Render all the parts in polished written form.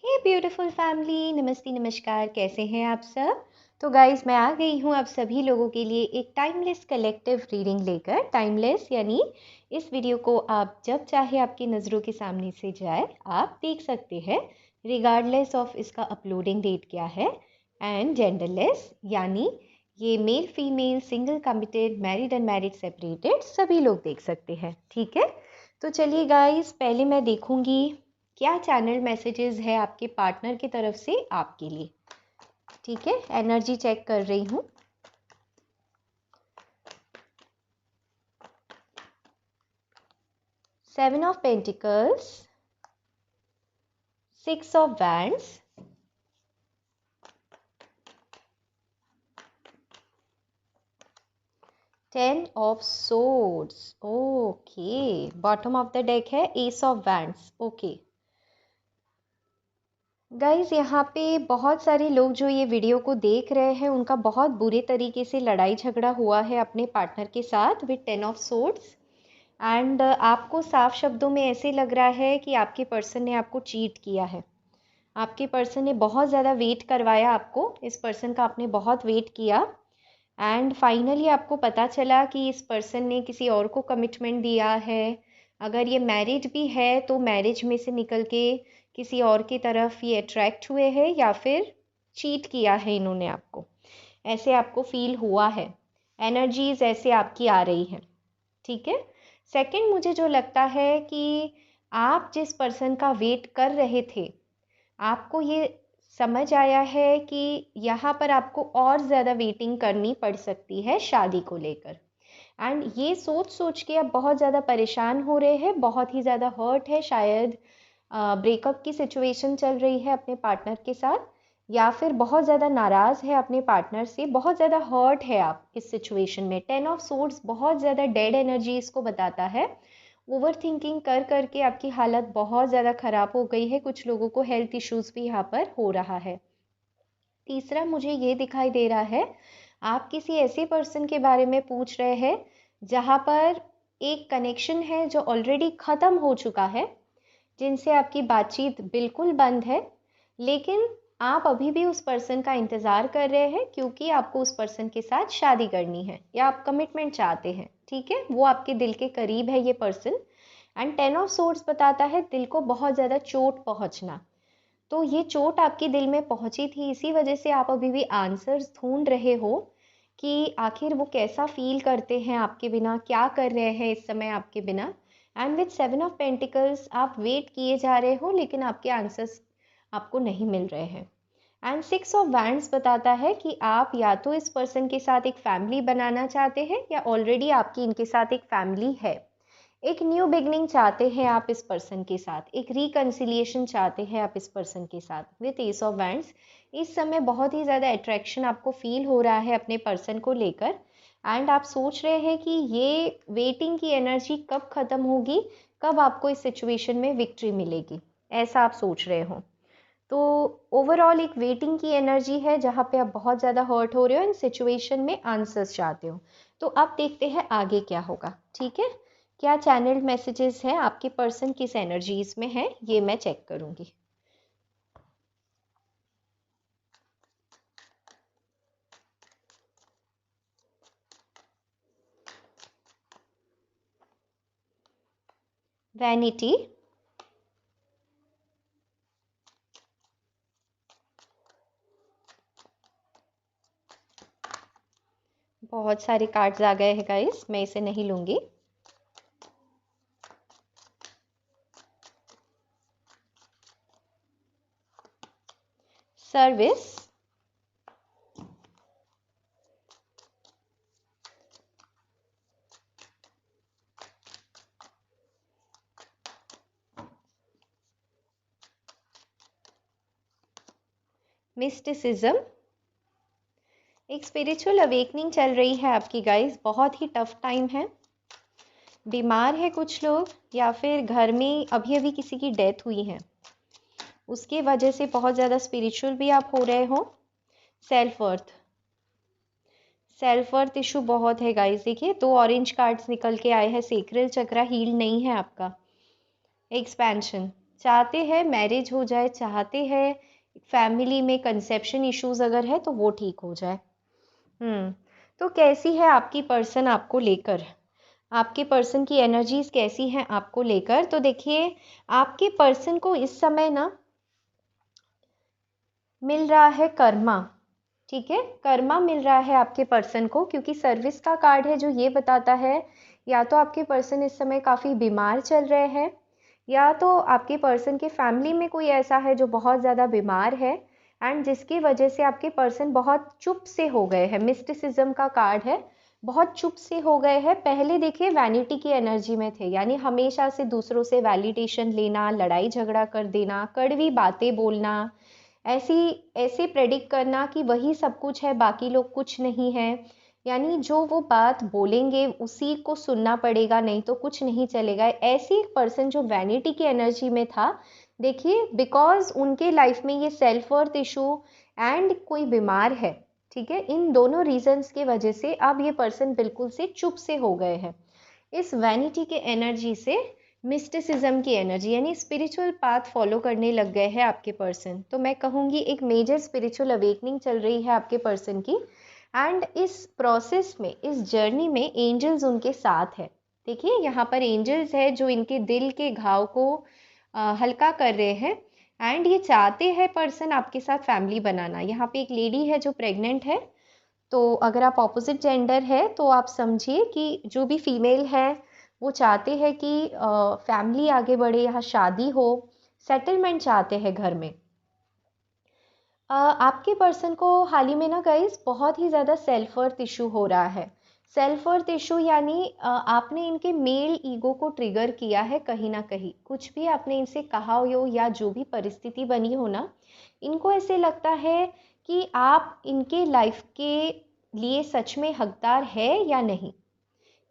हे beautiful family, नमस्ते नमस्कार। कैसे हैं आप सब। तो गाइस, मैं आ गई हूँ आप सभी लोगों के लिए एक टाइमलेस कलेक्टिव रीडिंग लेकर। टाइमलेस यानी इस वीडियो को आप जब चाहे आपकी नज़रों के सामने से जाए आप देख सकते हैं, रिगार्डलेस ऑफ इसका अपलोडिंग डेट क्या है। एंड जेंडरलेस यानी ये male female single committed married unmarried separated सभी लोग देख सकते हैं। ठीक है, तो चलिए गाइस, पहले मैं देखूंगी क्या चैनल मैसेजेस है आपके पार्टनर की तरफ से आपके लिए। ठीक है, एनर्जी चेक कर रही हूँ। Seven of pentacles, six of wands, ten of swords. Okay, bottom of the deck है ace of wands. Okay guys, यहाँ पे बहुत सारे लोग जो ये वीडियो को देख रहे हैं उनका बहुत बुरे तरीके से लड़ाई झगड़ा हुआ है अपने पार्टनर के साथ with ten of swords. And आपको साफ शब्दों में ऐसे लग रहा है कि आपके पर्सन ने आपको चीट किया है। आपके पर्सन ने बहुत ज़्यादा वेट करवाया आपको, इस पर्सन का आपने बहुत वेट किया एंड फाइनली आपको पता चला कि इस पर्सन ने किसी और को कमिटमेंट दिया है। अगर ये मैरिड भी है तो मैरिज में से निकल के किसी और की तरफ ये अट्रैक्ट हुए हैं या फिर चीट किया है इन्होंने आपको, ऐसे आपको फील हुआ है। एनर्जीज ऐसे आपकी आ रही है। ठीक है, सेकंड मुझे जो लगता है कि आप जिस पर्सन का वेट कर रहे थे, आपको ये समझ आया है कि यहाँ पर आपको और ज़्यादा वेटिंग करनी पड़ सकती है शादी को लेकर। एंड ये सोच सोच के आप बहुत ज़्यादा परेशान हो रहे हैं, बहुत ही ज़्यादा हर्ट है। शायद ब्रेकअप की सिचुएशन चल रही है अपने पार्टनर के साथ, या फिर बहुत ज़्यादा नाराज़ है अपने पार्टनर से, बहुत ज़्यादा हर्ट है आप इस सिचुएशन में। टेन ऑफ सोर्ड्स बहुत ज़्यादा डेड एनर्जी इसको बताता है। ओवर थिंकिंग कर करके आपकी हालत बहुत ज़्यादा ख़राब हो गई है। कुछ लोगों को हेल्थ इश्यूज़ भी यहाँ पर हो रहा है। तीसरा मुझे ये दिखाई दे रहा है, आप किसी ऐसे पर्सन के बारे में पूछ रहे हैं जहाँ पर एक कनेक्शन है जो ऑलरेडी ख़त्म हो चुका है, जिनसे आपकी बातचीत बिल्कुल बंद है, लेकिन आप अभी भी उस पर्सन का इंतज़ार कर रहे हैं क्योंकि आपको उस पर्सन के साथ शादी करनी है या आप कमिटमेंट चाहते हैं। ठीक है, वो आपके दिल के करीब है ये person. And ten of swords बताता है दिल को बहुत ज़्यादा चोट पहुंचना। तो ये चोट आपके दिल में पहुंची थी, इसी वजह से आप अभी भी आंसर्स ढूंढ रहे हो कि आखिर वो कैसा फील करते हैं आपके बिना, क्या कर रहे हैं इस समय आपके बिना। And with seven of pentacles आप वेट किए जा रहे हो लेकिन आपके आंसर्स आपको नहीं मिल रहे हैं। एंड सिक्स ऑफ वैंड्स बताता है कि आप या तो इस पर्सन के साथ एक फैमिली बनाना चाहते हैं या ऑलरेडी आपकी इनके साथ एक फैमिली है। एक न्यू बिगनिंग चाहते हैं आप इस पर्सन के साथ, एक रिकन्सिलिएशन चाहते हैं आप इस पर्सन के साथ विथ एस ऑफ वैंड्स। इस समय बहुत ही ज़्यादा अट्रैक्शन आपको फील हो रहा है अपने पर्सन को लेकर। एंड आप सोच रहे हैं कि ये वेटिंग की एनर्जी कब ख़त्म होगी, कब आपको इस सिचुएशन में विक्ट्री मिलेगी, ऐसा आप सोच रहे हो। तो ओवरऑल एक वेटिंग की एनर्जी है जहाँ पे आप बहुत ज़्यादा हर्ट हो रहे हो, इन सिचुएशन में आंसर्स चाहते हो। तो अब देखते हैं आगे क्या होगा। ठीक है, क्या चैनल मैसेजेस हैं, आपके पर्सन किस एनर्जीज में है, ये मैं चेक करूंगी। वैनिटी, बहुत सारे कार्ड्स आ गए हैं गाइस, मैं इसे नहीं लूंगी। सर्विस, मिस्टिसिज्म, एक स्पिरिचुअल अवेकनिंग चल रही है आपकी गाइस। बहुत ही टफ टाइम है, बीमार है कुछ लोग या फिर घर में अभी अभी किसी की डेथ हुई है, उसके वजह से बहुत ज़्यादा स्पिरिचुअल भी आप हो रहे हो। Self worth, self worth issue बहुत है गाइस। देखिए, दो ऑरेंज कार्ड्स निकल के आए हैं, सेक्रल चक्रा हील नहीं है आपका। एक्सपेंशन, चाहते हैं मैरिज हो जाए, चाहते हैं फैमिली में कंसेप्शन इश्यूज अगर है तो वो ठीक हो जाए। तो कैसी है आपकी पर्सन आपको लेकर, आपके पर्सन की एनर्जीज कैसी हैं आपको लेकर? तो देखिए, आपके पर्सन को इस समय ना मिल रहा है कर्मा। ठीक है, कर्मा मिल रहा है आपके पर्सन को, क्योंकि सर्विस का कार्ड है जो ये बताता है या तो आपके पर्सन इस समय काफ़ी बीमार चल रहे हैं, या तो आपके पर्सन के फैमिली में कोई ऐसा है जो बहुत ज़्यादा बीमार है एंड जिसकी वजह से आपके पर्सन बहुत चुप से हो गए हैं। मिस्टिसिज्म का कार्ड है, बहुत चुप से हो गए हैं। पहले देखिए वैनिटी की एनर्जी में थे, यानी हमेशा से दूसरों से वैलिडेशन लेना, लड़ाई झगड़ा कर देना, कड़वी बातें बोलना, ऐसी ऐसे प्रेडिक्ट करना कि वही सब कुछ है, बाकी लोग कुछ नहीं है। यानी जो वो बात बोलेंगे उसी को सुनना पड़ेगा, नहीं तो कुछ नहीं चलेगा। ऐसी एक पर्सन जो वैनिटी की एनर्जी में था, देखिए बिकॉज उनके लाइफ में ये सेल्फ वर्थ इशू एंड कोई बीमार है, ठीक है, इन दोनों रीजंस के वजह से अब ये पर्सन बिल्कुल से चुप से हो गए हैं। इस वैनिटी के एनर्जी से मिस्टिसिज्म की एनर्जी यानी स्पिरिचुअल पाथ फॉलो करने लग गए हैं आपके पर्सन। तो मैं कहूँगी एक मेजर स्पिरिचुअल अवेकनिंग चल रही है आपके पर्सन की, एंड इस प्रोसेस में, इस जर्नी में एंजल्स उनके साथ है। देखिए यहाँ पर एंजल्स है जो इनके दिल के घाव को हल्का कर रहे हैं, एंड ये चाहते हैं पर्सन आपके साथ फैमिली बनाना। यहाँ पे एक लेडी है जो प्रेग्नेंट है, तो अगर आप ऑपोजिट जेंडर है तो आप समझिए कि जो भी फीमेल है वो चाहते हैं कि फैमिली आगे बढ़े, यहाँ शादी हो, सेटलमेंट चाहते हैं घर में। आपके पर्सन को हाल ही में ना गाइस बहुत ही ज़्यादा सेल्फ वर्थ इशू हो रहा है। सेल्फ वर्थ इशू यानी आपने इनके मेल ईगो को ट्रिगर किया है कहीं ना कहीं। कुछ भी आपने इनसे कहा हो या जो भी परिस्थिति बनी हो ना, इनको ऐसे लगता है कि आप इनके लाइफ के लिए सच में हकदार है या नहीं।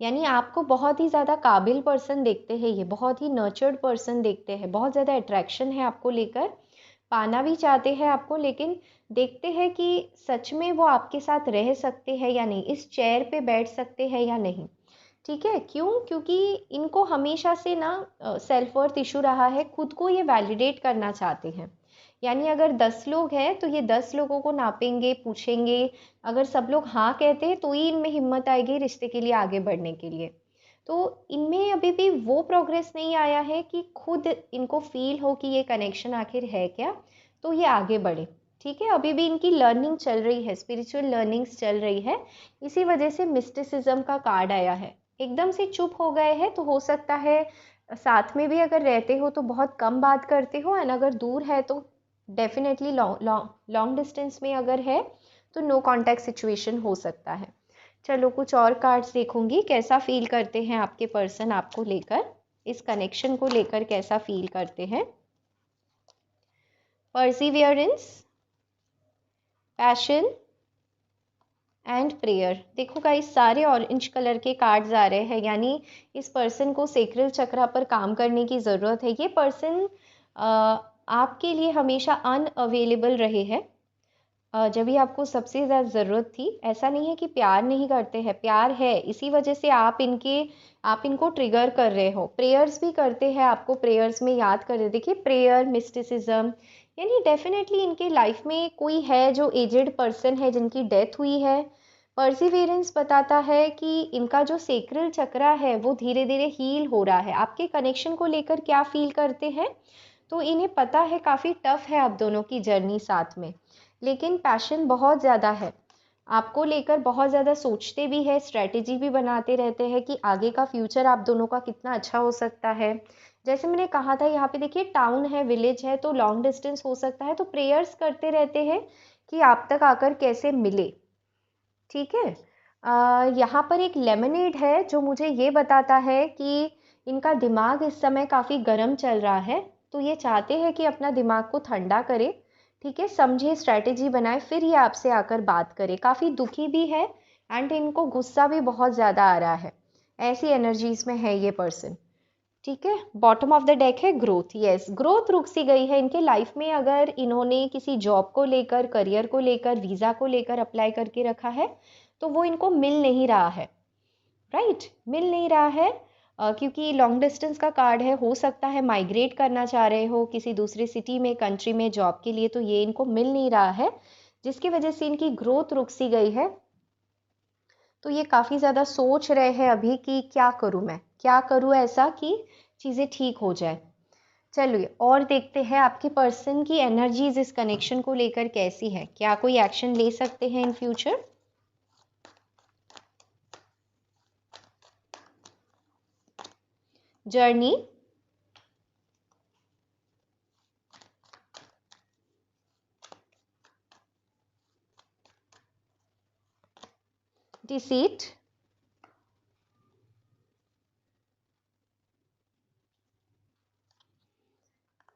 यानी आपको बहुत ही ज़्यादा काबिल पर्सन देखते हैं, ये बहुत ही नर्चर्ड पर्सन देखते हैं, बहुत ज़्यादा अट्रैक्शन है आपको लेकर, पाना भी चाहते हैं आपको, लेकिन देखते हैं कि सच में वो आपके साथ रह सकते हैं या नहीं, इस चेयर पे बैठ सकते हैं या नहीं। ठीक है, क्यों? क्योंकि इनको हमेशा से ना सेल्फ वर्थ इशू रहा है, खुद को ये वैलिडेट करना चाहते हैं। यानी अगर 10 लोग हैं तो ये 10 लोगों को नापेंगे, पूछेंगे, अगर सब लोग हाँ कहते हैं तो ही इनमें हिम्मत आएगी रिश्ते के लिए आगे बढ़ने के लिए। तो इनमें अभी भी वो प्रोग्रेस नहीं आया है कि खुद इनको फील हो कि ये कनेक्शन आखिर है क्या, तो ये आगे बढ़े। ठीक है, अभी भी इनकी लर्निंग चल रही है, स्पिरिचुअल लर्निंग्स चल रही है, इसी वजह से मिस्टिसिज्म का कार्ड आया है। एकदम से चुप हो गए हैं, तो हो सकता है साथ में भी अगर रहते हो तो बहुत कम बात करते हो, एंड अगर दूर है तो डेफिनेटली लॉन्ग डिस्टेंस में अगर है तो नो कांटेक्ट सिचुएशन हो सकता है। चलो कुछ और कार्ड्स देखूंगी, कैसा फील करते हैं आपके पर्सन आपको लेकर, इस कनेक्शन को लेकर कैसा फील करते हैं। Perseverance, passion and prayer. देखो गाइस सारे ऑरेंज कलर के कार्ड्स आ रहे हैं, यानी इस पर्सन को सेक्रल चक्रा पर काम करने की ज़रूरत है। ये पर्सन आपके लिए हमेशा अनअवेलेबल रहे हैं जब भी आपको सबसे ज़्यादा ज़रूरत थी। ऐसा नहीं है कि प्यार नहीं करते हैं, प्यार है, इसी वजह से आप इनको ट्रिगर कर रहे हो। प्रेयर्स भी करते हैं, आपको प्रेयर्स में याद कर रहे। देखिए प्रेयर, मिस्टिसिज्म, यानी डेफिनेटली इनके लाइफ में कोई है जो एजेड पर्सन है जिनकी डेथ हुई है। परसिवेरेंस बताता है कि इनका जो सेक्रल चक्रा है वो धीरे धीरे हील हो रहा है। आपके कनेक्शन को लेकर क्या फील करते हैं, तो इन्हें पता है काफ़ी टफ है आप दोनों की जर्नी साथ में, लेकिन पैशन बहुत ज़्यादा है आपको लेकर, बहुत ज़्यादा सोचते भी है, स्ट्रैटेजी भी बनाते रहते हैं कि आगे का फ्यूचर आप दोनों का कितना अच्छा हो सकता है। जैसे मैंने कहा था यहाँ पे देखिए टाउन है, विलेज है, तो लॉन्ग डिस्टेंस हो सकता है, तो प्रेयर्स करते रहते हैं कि आप तक आकर कैसे मिले। ठीक है, यहाँ पर एक लेमनेड है जो मुझे ये बताता है कि इनका दिमाग इस समय काफ़ी गर्म चल रहा है, तो ये चाहते हैं कि अपना दिमाग को ठंडा करे, ठीक है, समझे, स्ट्रैटेजी बनाए, फिर ये आपसे आकर बात करे। काफ़ी दुखी भी है एंड इनको गुस्सा भी बहुत ज़्यादा आ रहा है, ऐसी एनर्जीज में है ये पर्सन। ठीक है, बॉटम ऑफ द डेक है ग्रोथ। यस, ग्रोथ रुक सी गई है इनके लाइफ में। अगर इन्होंने किसी जॉब को लेकर, करियर को लेकर, वीज़ा को लेकर अप्लाई करके रखा है तो वो इनको मिल नहीं रहा है, राइट, मिल नहीं रहा है। क्योंकि लॉन्ग डिस्टेंस का कार्ड है, हो सकता है माइग्रेट करना चाह रहे हो किसी दूसरे सिटी में, कंट्री में जॉब के लिए, तो ये इनको मिल नहीं रहा है, जिसकी वजह से इनकी ग्रोथ रुक सी गई है। तो ये काफ़ी ज़्यादा सोच रहे हैं अभी कि क्या करूँ मैं, क्या करूँ ऐसा कि चीज़ें ठीक हो जाए। चलिए और देखते हैं आपके पर्सन की एनर्जीज इस कनेक्शन को लेकर कैसी है, क्या कोई एक्शन ले सकते हैं इन फ्यूचर। जर्नी, डिसीट,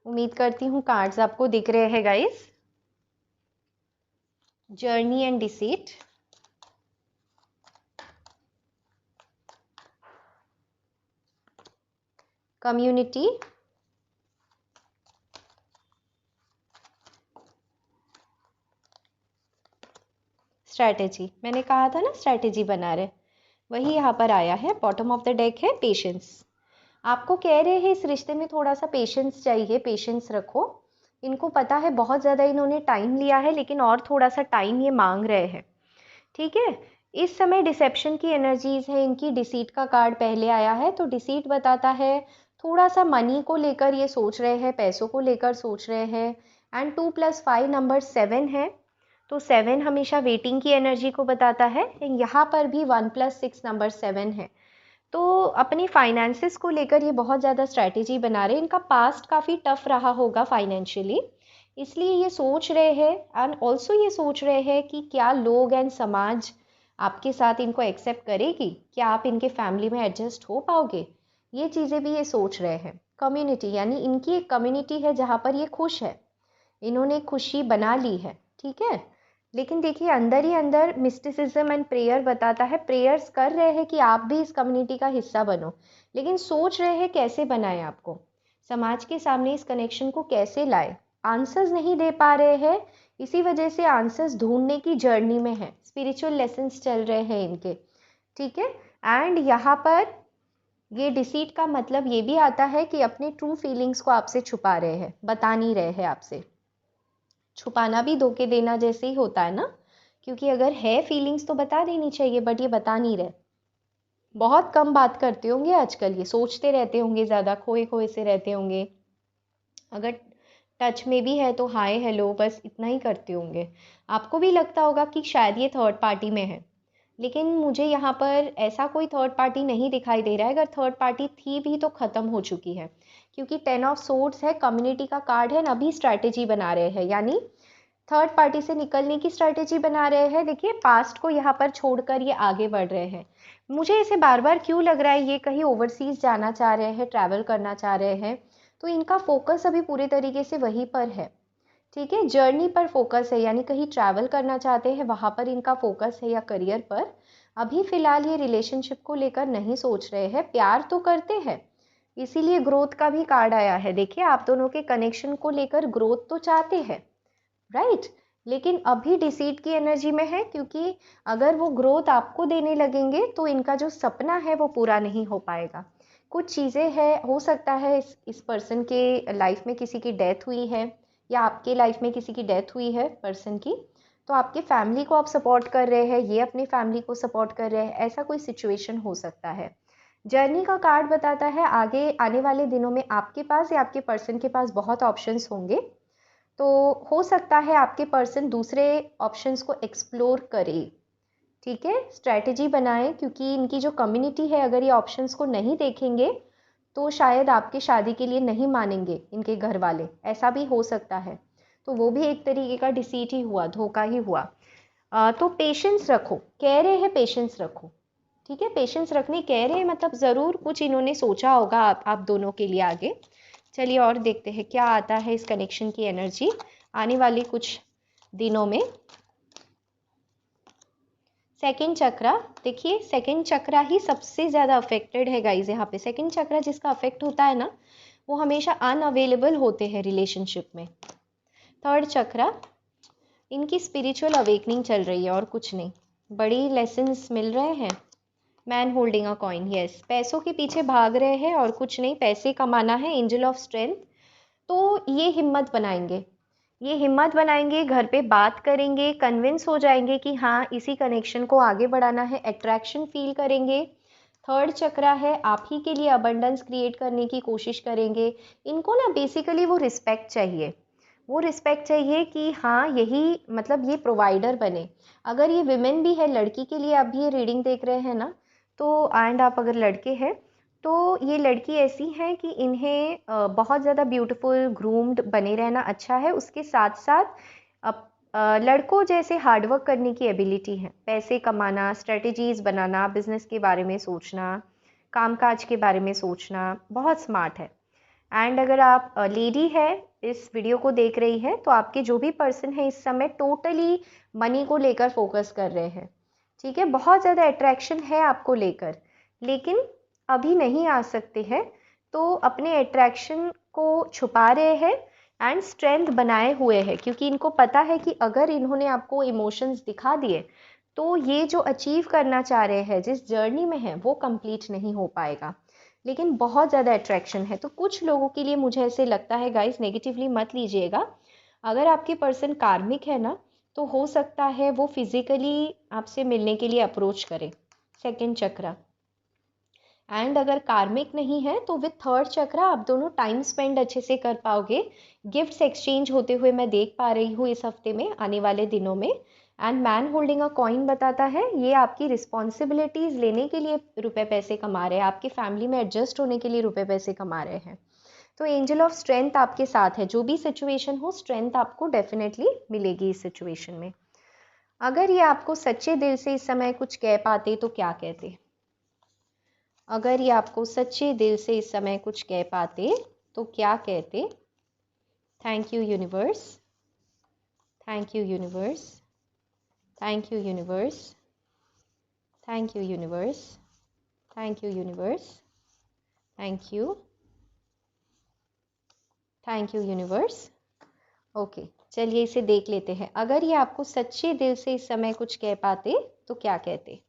उम्मीद करती हूँ कार्ड्स आपको दिख रहे हैं guys. Journey and deceit, community, strategy. मैंने कहा था ना स्ट्रैटेजी बना रहे, वही यहाँ पर आया है। बॉटम ऑफ द डेक है पेशेंस। आपको कह रहे हैं इस रिश्ते में थोड़ा सा पेशेंस चाहिए, पेशेंस रखो। इनको पता है बहुत ज़्यादा इन्होंने टाइम लिया है, लेकिन और थोड़ा सा टाइम ये मांग रहे हैं, ठीक है। इस समय डिसेप्शन की एनर्जीज है इनकी। डिसीट का कार्ड पहले आया है, तो डिसीट बताता है थोड़ा सा मनी को लेकर ये सोच रहे हैं, पैसों को लेकर सोच रहे हैं। एंड 2+5 नंबर 7 है, तो 7 हमेशा वेटिंग की एनर्जी को बताता है। यहाँ पर भी 1+6 नंबर 7 है, तो अपनी फाइनेंसिस को लेकर ये बहुत ज़्यादा स्ट्रैटेजी बना रहे हैं। इनका पास्ट काफ़ी टफ रहा होगा फाइनेंशियली, इसलिए ये सोच रहे हैं। एंड ऑल्सो ये सोच रहे हैं कि क्या लोग एंड समाज आपके साथ इनको एक्सेप्ट करेगी, क्या आप इनके फैमिली में एडजस्ट हो पाओगे, ये चीज़ें भी ये सोच रहे हैं। कम्युनिटी, यानी इनकी एक कम्युनिटी है जहाँ पर ये खुश है, इन्होंने खुशी बना ली है, ठीक है। लेकिन देखिए अंदर ही अंदर मिस्टिसिज्म एंड प्रेयर बताता है, प्रेयर्स कर रहे हैं कि आप भी इस कम्युनिटी का हिस्सा बनो, लेकिन सोच रहे हैं कैसे बनाएं आपको, समाज के सामने इस कनेक्शन को कैसे लाए। आंसर्स नहीं दे पा रहे हैं, इसी वजह से आंसर्स ढूंढने की जर्नी में है, स्पिरिचुअल लेसन्स चल रहे हैं इनके, ठीक है। एंड यहाँ पर ये डिसीट का मतलब ये भी आता है कि अपने ट्रू फीलिंग्स को आपसे छुपा रहे हैं, बता नहीं रहे हैं आपसे। छुपाना भी धोखे देना जैसे ही होता है ना, क्योंकि अगर है फीलिंग्स तो बता देनी चाहिए, बट ये बता नहीं रहे। बहुत कम बात करते होंगे आजकल, ये सोचते रहते होंगे, ज़्यादा खोए खोए से रहते होंगे। अगर टच में भी है तो हाय हेलो बस इतना ही करते होंगे। आपको भी लगता होगा कि शायद ये थर्ड पार्टी में है, लेकिन मुझे यहाँ पर ऐसा कोई थर्ड पार्टी नहीं दिखाई दे रहा है। अगर थर्ड पार्टी थी भी तो ख़त्म हो चुकी है, क्योंकि 10 ऑफ सोर्ड्स है, कम्युनिटी का कार्ड है, अभी स्ट्रैटेजी बना रहे हैं, यानी थर्ड पार्टी से निकलने की स्ट्रैटेजी बना रहे हैं। देखिए पास्ट को यहाँ पर छोड़कर ये आगे बढ़ रहे हैं। मुझे ऐसे बार बार क्यों लग रहा है ये कहीं ओवरसीज जाना चाह रहे हैं, ट्रैवल करना चाह रहे हैं, तो इनका फोकस अभी पूरे तरीके से वहीं पर है, ठीक है। जर्नी पर फोकस है, यानी कहीं ट्रैवल करना चाहते हैं, वहाँ पर इनका फोकस है, या करियर पर। अभी फिलहाल ये रिलेशनशिप को लेकर नहीं सोच रहे हैं, प्यार तो करते हैं, इसीलिए ग्रोथ का भी कार्ड आया है। देखिए आप दोनों के कनेक्शन को लेकर ग्रोथ तो चाहते हैं, राइट, लेकिन अभी डिसीट की एनर्जी में है, क्योंकि अगर वो ग्रोथ आपको देने लगेंगे तो इनका जो सपना है वो पूरा नहीं हो पाएगा। कुछ चीज़ें हैं, हो सकता है इस पर्सन के लाइफ में किसी की डेथ हुई है, या आपके लाइफ में किसी की डेथ हुई है पर्सन की, तो आपके फैमिली को आप सपोर्ट कर रहे हैं, ये अपनी फैमिली को सपोर्ट कर रहे हैं, ऐसा कोई सिचुएशन हो सकता है। जर्नी का कार्ड बताता है आगे आने वाले दिनों में आपके पास या आपके पर्सन के पास बहुत ऑप्शंस होंगे, तो हो सकता है आपके पर्सन दूसरे ऑप्शंस को एक्सप्लोर करे, ठीक है, स्ट्रैटेजी बनाएं, क्योंकि इनकी जो कम्युनिटी है अगर ये ऑप्शंस को नहीं देखेंगे तो शायद आपकी शादी के लिए नहीं मानेंगे इनके घर वाले, ऐसा भी हो सकता है। तो वो भी एक तरीके का डिसीट ही हुआ, धोखा ही हुआ। तो पेशेंस रखो, कह रहे हैं पेशेंस रखो, ठीक है। पेशेंस रखने कह रहे हैं, मतलब ज़रूर कुछ इन्होंने सोचा होगा आप दोनों के लिए आगे। चलिए और देखते हैं क्या आता है इस कनेक्शन की एनर्जी आने वाले कुछ दिनों में। सेकंड चक्रा, देखिए सेकंड चक्रा ही सबसे ज़्यादा अफेक्टेड है गाइज। यहाँ पे सेकंड चक्रा जिसका अफेक्ट होता है ना, वो हमेशा अनअवेलेबल होते हैं रिलेशनशिप में। थर्ड चक्रा, इनकी स्पिरिचुअल अवेकनिंग चल रही है और कुछ नहीं, बड़ी लेसन्स मिल रहे हैं, man holding a coin, yes, पैसों के पीछे भाग रहे हैं और कुछ नहीं, पैसे कमाना है। एंजल ऑफ स्ट्रेंथ, तो ये हिम्मत बनाएंगे, ये हिम्मत बनाएंगे, घर पे बात करेंगे, कन्विंस हो जाएंगे कि हाँ इसी कनेक्शन को आगे बढ़ाना है, अट्रैक्शन फील करेंगे। थर्ड चक्रा है, आप ही के लिए अबंडेंस क्रिएट करने की कोशिश करेंगे। इनको ना बेसिकली वो रिस्पेक्ट चाहिए, वो रिस्पेक्ट चाहिए कि हाँ यही मतलब ये प्रोवाइडर बने। अगर ये विमेन भी है, लड़की के लिए आप भी ये रीडिंग देख रहे हैं ना, तो एंड आप अगर लड़के हैं तो ये लड़की ऐसी है कि इन्हें बहुत ज़्यादा ब्यूटीफुल ग्रूम्ड बने रहना अच्छा है, उसके साथ साथ लड़कों जैसे हार्डवर्क करने की एबिलिटी है, पैसे कमाना, स्ट्रेटजीज बनाना, बिजनेस के बारे में सोचना, कामकाज के बारे में सोचना, बहुत स्मार्ट है। एंड अगर आप लेडी है, इस वीडियो को देख रही है, तो आपके जो भी पर्सन है इस समय टोटली मनी को लेकर फोकस कर रहे हैं, ठीक है, बहुत ज़्यादा अट्रैक्शन है आपको लेकर, लेकिन अभी नहीं आ सकते हैं, तो अपने अट्रैक्शन को छुपा रहे हैं एंड स्ट्रेंथ बनाए हुए हैं, क्योंकि इनको पता है कि अगर इन्होंने आपको इमोशंस दिखा दिए तो ये जो अचीव करना चाह रहे हैं, जिस जर्नी में है, वो कंप्लीट नहीं हो पाएगा। लेकिन बहुत ज़्यादा अट्रैक्शन है, तो कुछ लोगों के लिए मुझे ऐसे लगता है, गाइस नेगेटिवली मत लीजिएगा, अगर आपके पर्सन कार्मिक है ना, तो हो सकता है वो फिजिकली आपसे मिलने के लिए अप्रोच करे, सेकंड चक्रा। एंड अगर कार्मिक नहीं है तो विथ थर्ड चक्रा आप दोनों टाइम स्पेंड अच्छे से कर पाओगे, गिफ्ट्स एक्सचेंज होते हुए मैं देख पा रही हूँ इस हफ्ते में, आने वाले दिनों में। And man holding a coin बताता है ये आपकी रिस्पॉन्सिबिलिटीज़ लेने के लिए रुपए पैसे कमा रहे हैं, आपकी फैमिली में एडजस्ट होने के लिए रुपए पैसे कमा रहे हैं। तो एंजल ऑफ स्ट्रेंथ आपके साथ है, जो भी सिचुएशन हो स्ट्रेंथ आपको डेफिनेटली मिलेगी इस सिचुएशन में। अगर ये आपको सच्चे दिल से इस समय कुछ कह पाते तो क्या कहते? अगर ये आपको सच्चे दिल से इस समय कुछ कह पाते तो क्या कहते? Thank you universe, thank you universe, thank you universe, thank you universe, thank you universe, thank you, thank you universe. Okay, चलिए इसे देख लेते हैं। अगर ये आपको सच्चे दिल से इस समय कुछ कह पाते तो क्या कहते?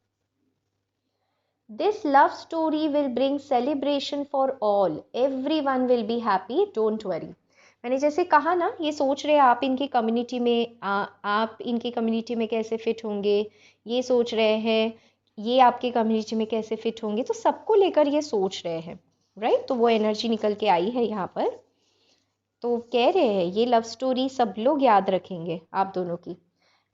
This love story will bring celebration for all. Everyone will be happy. Don't worry. मैंने जैसे कहा ना, ये सोच रहे हैं आप इनकी कम्युनिटी में आप इनकी कम्युनिटी में कैसे फिट होंगे, ये सोच रहे हैं ये आपके कम्युनिटी में कैसे फिट होंगे, तो सबको लेकर ये सोच रहे हैं, राइट? तो वो एनर्जी निकल के आई है यहाँ पर, तो कह रहे हैं ये लव स्टोरी सब लोग याद रखेंगे आप दोनों की।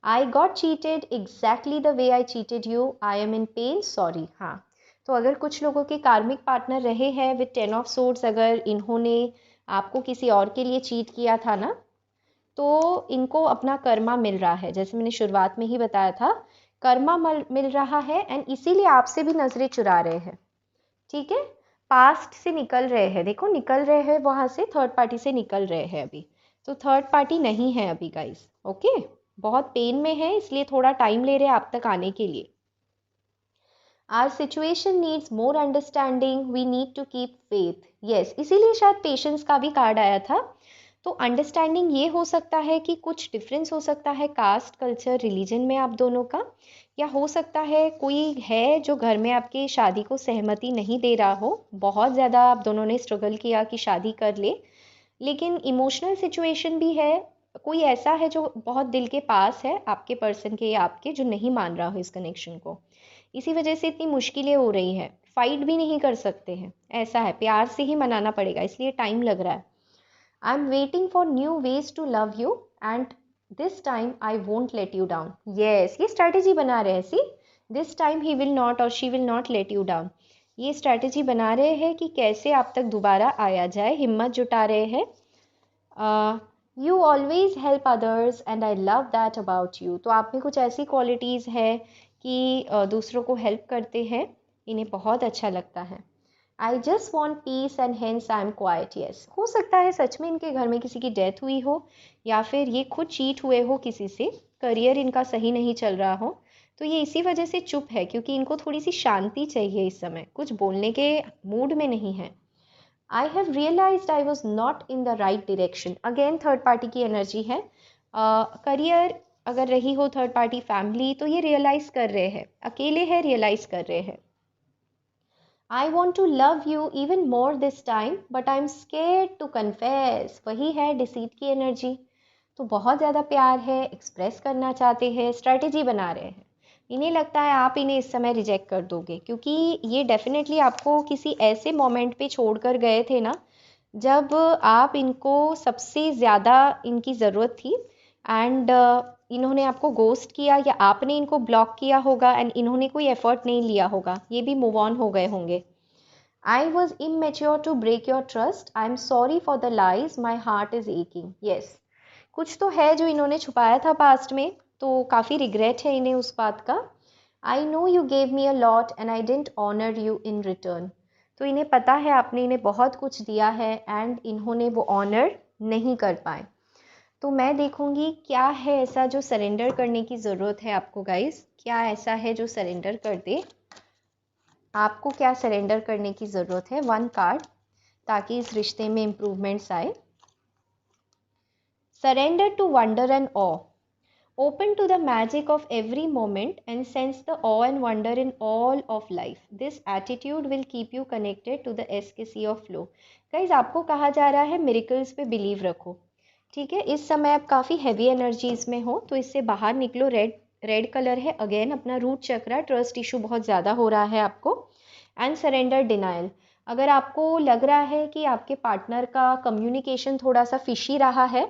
I got cheated exactly the way I cheated you, I am in pen, sorry. हाँ, तो अगर कुछ लोगों के कार्मिक पार्टनर रहे हैं विद 10 ऑफ सोर्ड्स, अगर इन्होंने आपको किसी और के लिए चीट किया था ना, तो इनको अपना कर्मा मिल रहा है, जैसे मैंने शुरुआत में ही बताया था, कर्मा मिल रहा है एंड इसीलिए आपसे भी नजरें चुरा रहे हैं, ठीक है? पास्ट से निकल रहे हैं, देखो निकल रहे हैं वहां से, थर्ड पार्टी से निकल रहे हैं अभी, तो थर्ड पार्टी नहीं है अभी गाइस, ओके? बहुत पेन में है, इसलिए थोड़ा टाइम ले रहे हैं आप तक आने के लिए। Our situation needs more understanding, we need to keep faith, yes, इसीलिए शायद पेशेंस का भी कार्ड आया था। तो अंडरस्टैंडिंग ये हो सकता है कि कुछ डिफरेंस हो सकता है कास्ट, कल्चर, रिलीजन में आप दोनों का, या हो सकता है कोई है जो घर में आपके शादी को सहमति नहीं दे रहा हो, बहुत ज़्यादा आप दोनों ने स्ट्रगल किया कि शादी कर ले, लेकिन इमोशनल सिचुएशन भी है, कोई ऐसा है जो बहुत दिल के पास है आपके पर्सन के या आपके, जो नहीं मान रहा हो इस कनेक्शन को, इसी वजह से इतनी मुश्किलें हो रही हैं, फाइट भी नहीं कर सकते हैं, ऐसा है, प्यार से ही मनाना पड़ेगा, इसलिए टाइम लग रहा है। I am waiting for new ways to love you and this time I won't let you down, yes, ये स्ट्रैटेजी बना रहे हैं, see this time he will not और she will not let you down, ये strategy बना रहे हैं कि कैसे आप तक दोबारा आया जाए, हिम्मत जुटा रहे हैं। You always help others and I love that about you, तो आप में कुछ ऐसी क्वालिटीज़ है कि दूसरों को हेल्प करते हैं, इन्हें बहुत अच्छा लगता है। I just want piece and hence I am quite, yes, हो सकता है सच में इनके घर में किसी की डेथ हुई हो, या फिर ये खुद चीट हुए हो किसी से, करियर इनका सही नहीं चल रहा हो, तो ये इसी वजह से चुप है, क्योंकि इनको थोड़ी सी शांति चाहिए इस समय, कुछ बोलने के मूड में नहीं है। I have realised I was not in the right direction, again third party की एनर्जी है, करियर अगर रही हो थर्ड पार्टी, फैमिली, तो ये रियलाइज़ कर रहे हैं, अकेले हैं रियलाइज़ कर रहे हैं। I want to love you even more this time but I am scared to confess, वही है डिसीट की एनर्जी। तो बहुत ज़्यादा प्यार है, एक्सप्रेस करना चाहते हैं, स्ट्रैटेजी बना रहे हैं। इन्हें लगता है आप इन्हें इस समय रिजेक्ट कर दोगे, क्योंकि ये डेफिनेटली आपको किसी ऐसे मोमेंट पे छोड़ कर गए थे ना जब आप इनको सबसे ज़्यादा इनकी ज़रूरत थी। एंड इन्होंने आपको गोस्ट किया या आपने इनको ब्लॉक किया होगा एंड इन्होंने कोई एफर्ट नहीं लिया होगा, ये भी मूव ऑन हो गए होंगे। I was immature to break your trust, I am sorry for the lies, my heart is aching. Yes, कुछ तो है जो इन्होंने छुपाया था पास्ट में, तो काफ़ी रिग्रेट है इन्हें उस बात का। I know you gave me a lot and I didn't honour you in return. तो इन्हें पता है आपने इन्हें बहुत कुछ दिया है एंड इन्होंने वो ऑनर नहीं कर पाए। तो मैं देखूंगी क्या है ऐसा जो सरेंडर करने की ज़रूरत है आपको गाइस, क्या ऐसा है जो सरेंडर कर दे। आपको क्या सरेंडर करने की ज़रूरत है, 1 कार्ड, ताकि इस रिश्ते में इम्प्रूवमेंट्स आए। Surrender to wonder and awe. Open to the magic of every moment and sense the awe and wonder in all of life. This attitude will keep you connected to the ecstasy of flow. Guys, आपको कहा जा रहा है miracles पे believe रखो। ठीक है, इस समय आप काफ़ी हैवी एनर्जीज में हो, तो इससे बाहर निकलो। रेड कलर है, अगेन अपना रूट चक्रा, ट्रस्ट इशू बहुत ज़्यादा हो रहा है आपको। And surrender denial. अगर आपको लग रहा है कि आपके पार्टनर का कम्युनिकेशन थोड़ा सा फिशी रहा है,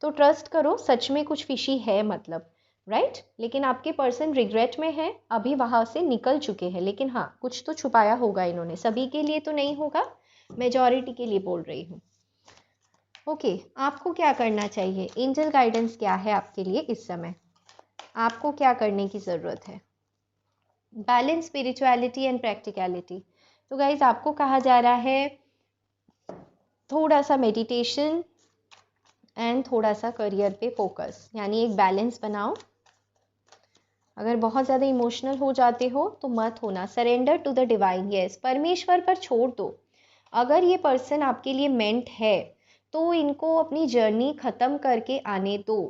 तो ट्रस्ट करो सच में कुछ फिशी है, मतलब राइट। लेकिन आपके पर्सन रिग्रेट में है, अभी वहाँ से निकल चुके हैं, लेकिन हाँ कुछ तो छुपाया होगा इन्होंने। सभी के लिए तो नहीं होगा, मेजॉरिटी के लिए बोल रही हूँ। ओके, आपको क्या करना चाहिए, एंजल गाइडेंस क्या है आपके लिए इस समय, आपको क्या करने की ज़रूरत है। Balance spirituality and practicality. तो गाइज आपको कहा जा रहा है थोड़ा सा मेडिटेशन एंड थोड़ा सा करियर पे फोकस, यानी एक बैलेंस बनाओ। अगर बहुत ज़्यादा इमोशनल हो जाते हो तो मत होना। Surrender to the divine. Yes, परमेश्वर पर छोड़ दो। अगर ये पर्सन आपके लिए मेंट है तो इनको अपनी जर्नी ख़त्म करके आने दो,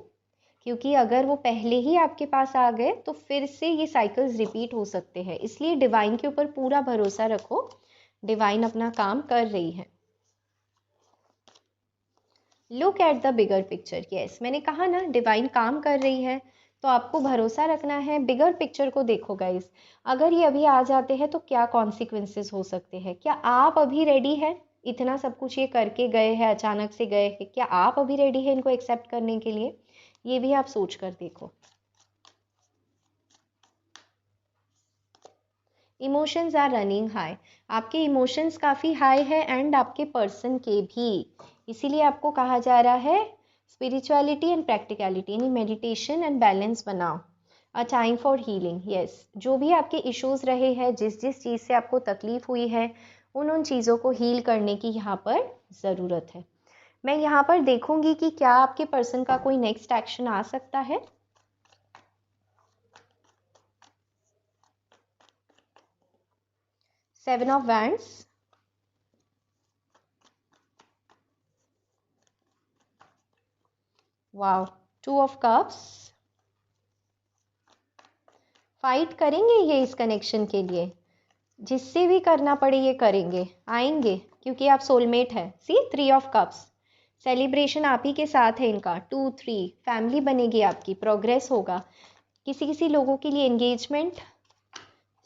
क्योंकि अगर वो पहले ही आपके पास आ गए तो फिर से ये साइकिल्स रिपीट हो सकते हैं। इसलिए डिवाइन के ऊपर पूरा भरोसा रखो, डिवाइन अपना काम कर रही है। Look at the bigger picture. Yes, मैंने कहा ना डिवाइन काम कर रही है, तो आपको भरोसा रखना है। बिगर पिक्चर को देखो गाइस, अगर ये अभी आ जाते हैं तो क्या कॉन्सिक्वेंसेस हो सकते हैं। क्या आप अभी रेडी है, इतना सब कुछ ये करके गए हैं, अचानक से गए हैं, क्या आप अभी रेडी है इनको एक्सेप्ट करने के लिए, ये भी आप सोच कर देखो। Emotions are running high. आपके इमोशंस काफ़ी हाई है एंड आपके पर्सन के भी, इसीलिए आपको कहा जा रहा है स्पिरिचुअलिटी एंड प्रैक्टिकलिटी, यानी मेडिटेशन एंड बैलेंस बनाओ। A time for healing. Yes, जो भी आपके इश्यूज रहे हैं, जिस जिस चीज़ से आपको तकलीफ हुई है, उन चीज़ों को हील करने की यहाँ पर ज़रूरत है। मैं यहाँ पर देखूंगी कि क्या आपके पर्सन का कोई नेक्स्ट एक्शन आ सकता है। Seven of wands, wow, 2 of cups. Fight करेंगे ये इस कनेक्शन के लिए, जिससे भी करना पड़े ये करेंगे, आएंगे, क्योंकि आप सोलमेट है। सी 3 ऑफ कप्स, सेलिब्रेशन आप ही के साथ है इनका। 2 3, फैमिली बनेगी आपकी, प्रोग्रेस होगा। किसी किसी लोगों के लिए एंगेजमेंट,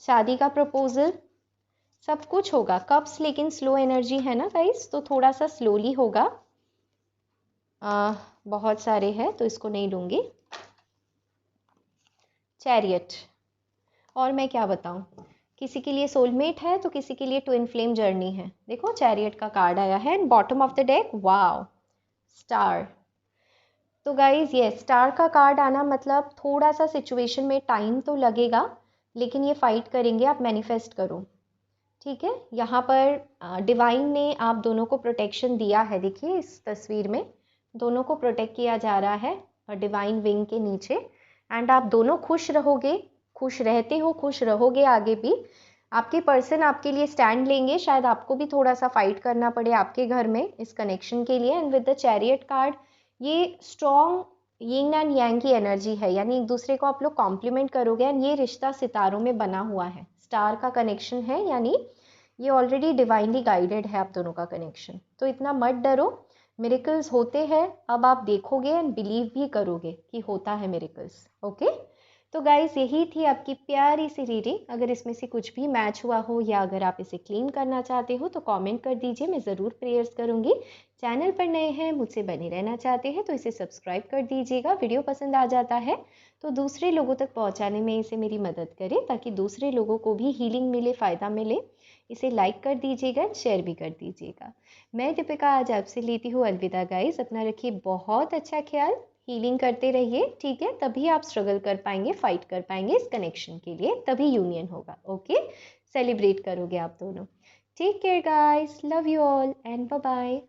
शादी का प्रपोजल, सब कुछ होगा। कप्स लेकिन स्लो एनर्जी है ना गाइस, तो थोड़ा सा स्लोली होगा। बहुत सारे हैं तो इसको नहीं लूँगी। चैरियट, और मैं क्या बताऊँ, किसी के लिए सोलमेट है तो किसी के लिए ट्विन फ्लेम जर्नी है। देखो चैरियट का कार्ड आया है and bottom of the deck wow star. तो गाइज ये स्टार का कार्ड आना मतलब थोड़ा सा सिचुएशन में टाइम तो लगेगा, लेकिन ये फाइट करेंगे, आप मैनिफेस्ट करो। ठीक है, यहाँ पर डिवाइन ने आप दोनों को प्रोटेक्शन दिया है। देखिए इस तस्वीर में दोनों को प्रोटेक्ट किया जा रहा है डिवाइन विंग के नीचे। एंड आप दोनों खुश रहोगे, खुश रहते हो, खुश रहोगे आगे भी। आपके पर्सन आपके लिए स्टैंड लेंगे, शायद आपको भी थोड़ा सा फाइट करना पड़े आपके घर में इस कनेक्शन के लिए। And with the chariot card, ये स्ट्रॉन्ग यिंग एंड यांग की एनर्जी है, यानी एक दूसरे को आप लोग कॉम्प्लीमेंट करोगे। एंड ये रिश्ता सितारों में बना हुआ है, स्टार का कनेक्शन है, यानी ये ऑलरेडी डिवाइनली गाइडेड है आप दोनों का कनेक्शन। तो इतना मत डरो, मिरेकल्स होते हैं, अब आप देखोगे एंड बिलीव भी करोगे कि होता है मिरेकल्स। ओके, तो गाइस यही थी आपकी प्यारी सी रीडिंग। अगर इसमें से कुछ भी मैच हुआ हो या अगर आप इसे क्लेम करना चाहते हो तो कमेंट कर दीजिए, मैं ज़रूर प्रेयर्स करूँगी। चैनल पर नए हैं, मुझसे बने रहना चाहते हैं तो इसे सब्सक्राइब कर दीजिएगा। वीडियो पसंद आ जाता है तो दूसरे लोगों तक पहुँचाने में इसे मेरी मदद करें, ताकि दूसरे लोगों को भी हीलिंग मिले, फ़ायदा मिले। इसे लाइक कर दीजिएगा, शेयर भी कर दीजिएगा। मैं दीपिका आज आपसे लेती हूँ अलविदा गाइस। अपना रखिए बहुत अच्छा ख्याल, हीलिंग करते रहिए, ठीक है? तभी आप स्ट्रगल कर पाएंगे, फाइट कर पाएंगे इस कनेक्शन के लिए, तभी यूनियन होगा। ओके, सेलिब्रेट करोगे आप दोनों। Take care guys, love you all and bye bye.